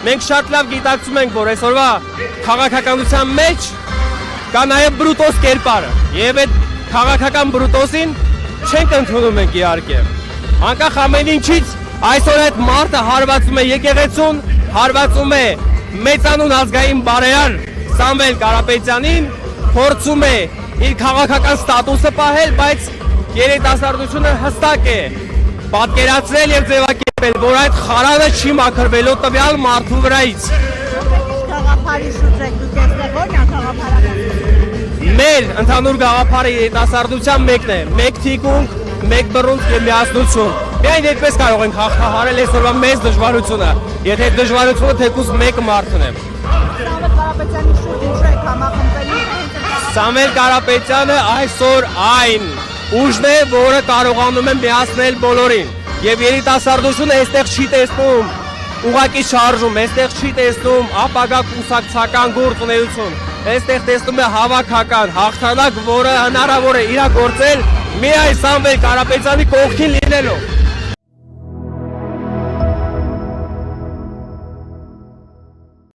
մենք շատ լավ գիտակցում ենք, որ այսօրվա քաղաքականության մեջ կա նաև բրուտոս կերպարը, եւ այդ քաղաքական բրուտոսին չենք ընդունում ենք իհարկե։ Անկախ ամեն ինչից այսօր այդ մարդը հարվածում է եկեղեցուն, հարվածում է մեծանուն ազգային բարերար Սամվել Կարապետյանին, փորձում է իր քաղաքական ստատուսը պահել, բայց երիտասարդությունը հստակ է պատկերացրել եւ ձևակերպել, որ այդ խարանը չի մաքրվելու տվյալ մարդու վրայից։ Գաղափարի շուրջ եք դուք այստեղ ո՞րն է գաղափարը։ Մեր ընդհանուր գաղափարը երիտասարդության մեկն է, մեկ թիկունք, մեկ բռունցք եւ միասնություն։ Միայն այդպես կարող ենք հաղթահարել այսօրվա մեծ դժվարությունը, եթե այդ դժվարությունը թեկուզ մեկ մարդն է։ Սամվել Կարապետյանի շուրջ ինչ եք համախմբվելու։ Սամվել Կարապետյանը այսօր այն ուժն է, որը կարողանում է միացնել բոլորին։ Եվ երիտասարդությունը այստեղ չի տեսնում ուղղակի շարժում, այստեղ չի տեսնում ապագա կուսակցական գործունեություն։ Այստեղ տեսնում է հավաքական հաղթանակ, որը հնարավոր է իրագործել միայն Սամվել Կարապետյանի կողքին լինելով։